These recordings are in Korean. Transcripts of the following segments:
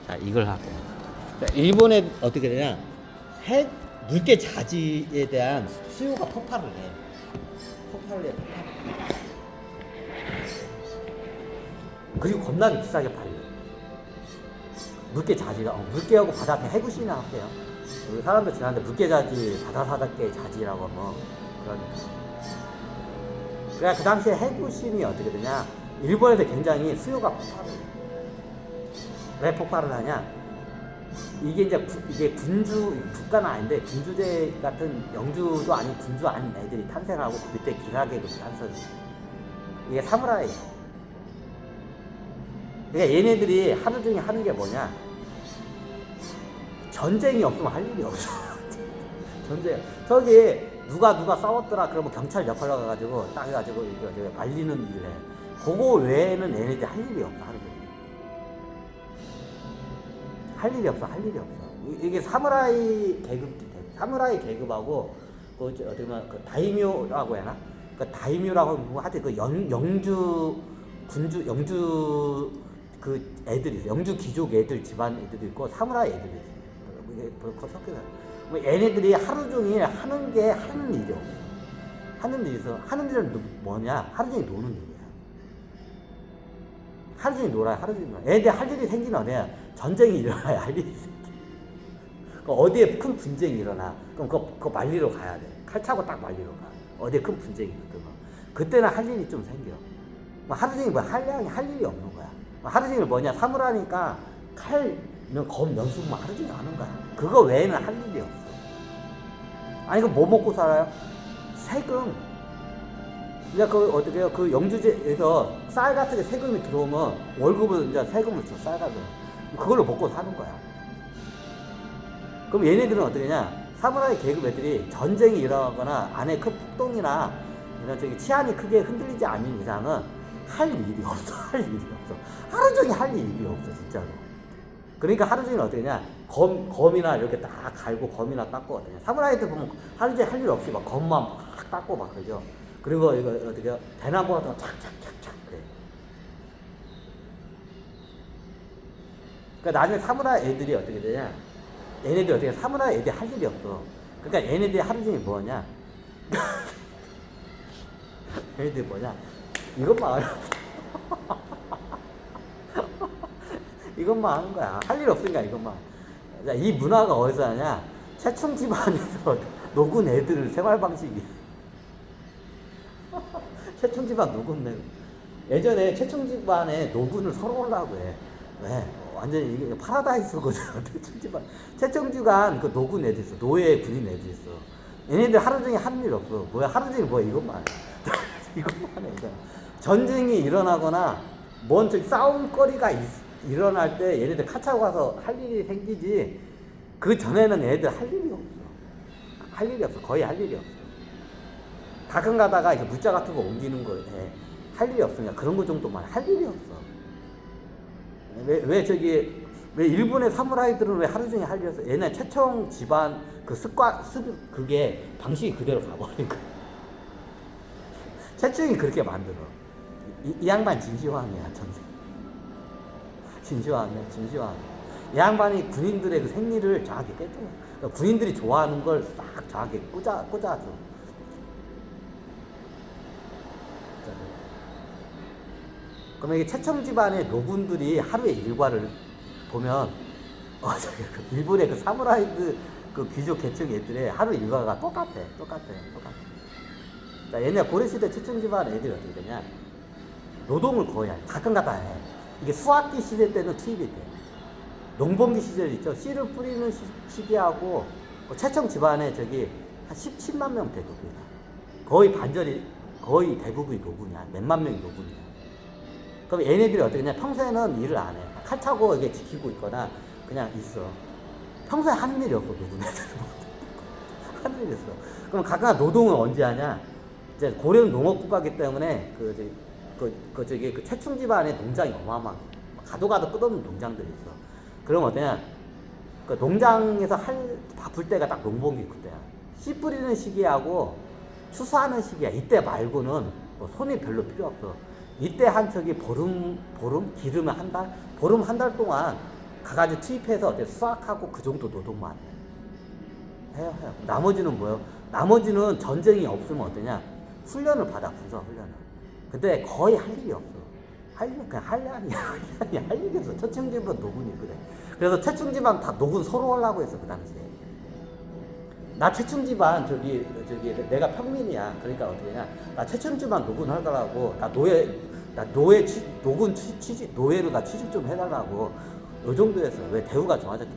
자, 이걸 하고. 자, 일본에 어떻게 되냐? 물개 자지에 대한 수요가 폭발을 해. 폭발을 해. 그리고 겁나게 비싸게 팔려. 물개 자지가, 물개하고 바닷개 해구시나 할게요. 우리 사람들 지나는데 물개 자지, 바다사다개 자지라고 뭐, 그러니까. 그러니까 그 당시에 해구신이 어떻게 되냐? 일본에서 굉장히 수요가 폭발을 해. 왜 폭발을 하냐? 이게 이제 군주, 국가는 아닌데, 군주제 같은 영주도 아닌 군주 아닌 애들이 탄생하고, 그때 기사계급이 탄생해. 이게 사무라이. 그러니까 얘네들이 하루 종일 하는 게 뭐냐? 전쟁이 없으면 할 일이 없어. 전쟁. 저기, 누가 싸웠더라. 그러면 경찰 역할로 가가지고, 딱 해가지고, 이거 말리는 일을 해. 그거 외에는 얘네들이 할 일이 없어, 하루 종일. 할 일이 없어. 이게 사무라이 계급하고, 그, 어떻게 보면, 그 다이묘라고 해나? 그 다이묘라고, 뭐, 하여튼 그 영주 그 애들이 있어. 영주 귀족 애들 집안 애들도 있고, 사무라이 애들이 있어. 이게 섞여서. 뭐, 얘네들이 하루 종일 하는 일이 없어. 하는 일은 뭐냐? 하루 종일 노는 일이야. 하루 종일 놀아요. 얘네들 할 일이 생기는 어디야? 전쟁이 일어나야 할 일이 생겨. 어디에 큰 분쟁이 일어나. 그럼 그거 말리러 가야 돼. 칼 차고 딱 말리러 가. 어디에 큰 분쟁이 있거든. 그때는 할 일이 좀 생겨. 하루 종일 할 일이 없는 거야. 하루 종일 뭐냐? 사무라니까 검 연습만 하루 종일 하는 거야. 그거 외에는 할 일이 없어. 아니, 그 뭐 먹고 살아요? 세금. 그러니까 어떻게 해요? 그 영주제에서 쌀 같은 게 세금이 들어오면 월급을 이제 세금을 줘, 쌀 같은 거. 그걸로 먹고 사는 거야. 그럼 얘네들은 어떻게 하냐? 사무라이 계급 애들이 전쟁이 일어나거나 안에 큰 폭동이나 이런 치안이 크게 흔들리지 않는 이상은 할 일이 없어. 하루 종일 할 일이 없어, 진짜로. 그러니까 하루 종일 어떻게 하냐? 검이나 이렇게 딱 갈고 검이나 닦고 어떻게. 사무라이들 보면 하루 종일 할 일 없이 막 검만 막 닦고 막 그러죠. 그리고 이거 어떻게 해요? 대나무 같은 거 착착착착 그래. 그러니까 나중에 사무라이 애들이 어떻게 되냐? 얘네들이 어떻게 사무라이 애들이 할 일이 없어. 그러니까 얘네들이 하루 종일 뭐냐? 얘네들이 뭐냐? 이것만 이것만 하는 거야. 할 일 없으니까 이것만. 이 문화가 어디서 하냐? 최충 집안에서 녹은 애들 생활 방식이. 최충 집안 녹은 애. 예전에 최충 집안에 녹은을 서로 하려고 해. 왜? 완전히 이게 파라다이스거든. 최충 집안 그 녹은 애들 있어. 노예 군인 애들 있어. 얘네들 하루 종일 하는 일 없어. 뭐야? 하루 종일 뭐야? 이것만 해. 이것만 해. 전쟁이 일어나거나 뭔 싸움거리가 일어날 때 얘네들 칼 차고 가서 할 일이 생기지. 그 전에는 얘네들 할 일이 없어. 거의 할 일이 없어. 가끔 가다가 이렇게 문자 같은 거 옮기는 거에 할 일이 없으니까 그런 거 정도만 할 일이 없어. 왜 일본의 사무라이들은 왜 하루 종일 할 일이 없어? 옛날 최청 집안 그 그게 방식이 그대로 가버린 거야. 최청이 그렇게 만들어. 이 양반 진시황이야, 전생. 진시황. 이 양반이 군인들의 그 생리를 정확히 깨줘. 그러니까 군인들이 좋아하는 걸 싹 정확히 꽂아줘. 그러면 이게 최청 집안의 노군들이 하루의 일과를 보면, 일본의 그 사무라이들 그 귀족 계층 애들의 하루 일과가 똑같아. 자, 옛날 고려시대 최청 집안 애들이 어떻게 되냐? 노동을 거의 해. 가끔가다 해. 이게 수확기 시대 때는 투입이 돼. 농번기 시절 있죠. 씨를 뿌리는 시기하고 최청 집안에 한 17만 명 대부분이야. 거의 대부분이 노군이야. 몇만 명이 노군이야. 그럼 얘네들이 어떻게 하냐? 평소에는 일을 안 해. 칼 차고 이게 지키고 있거나 그냥 있어. 평소에 하는 일이 없어, 노군 애들은. 하는 일이 없어. 그럼 각각 노동은 언제 하냐? 이제 고려는 농업국가이기 때문에 그 최충 집안에 농장이 어마어마해. 가도 끝없는 농장들이 있어. 그럼 어떠냐? 그 농장에서 바쁠 때가 딱 농번기 그때야. 씨 뿌리는 시기하고 추수하는 시기야. 이때 말고는 뭐 손이 별로 필요 없어. 이때 한 척이 보름 기르면 한 달? 보름 한 달 동안 가가지고 투입해서 어때 수확하고 그 정도 노동만 해요. 나머지는 뭐요? 나머지는 전쟁이 없으면 어떠냐? 훈련을 받아, 군사 훈련을. 근데 거의 할 일이 없어. 할 일, 그냥 할 일이 없어. 최충집은 노군이 그래. 그래서 최충집안 다 노군 서로 하려고 했어, 그 당시에. 나 최충집안 저기 내가 평민이야. 그러니까 어떻게 냐? 나 최충집안 노군 하더라고. 나 노군 취직, 노예로 나 취직 좀 해달라고. 요 정도였어. 왜? 대우가 좋아졌기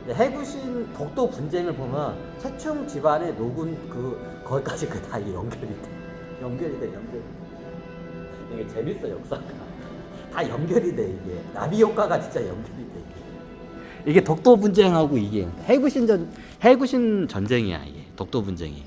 때문에. 해구신 독도 분쟁을 보면 최충 집안의 노군 거기까지 다 연결이 돼. 연결이 돼. 이게 재밌어, 역사가. 다 연결이 돼, 이게. 나비 효과가 진짜 연결이 돼, 이게 독도 분쟁하고 이게 해구신 전쟁이야, 이게. 독도 분쟁이.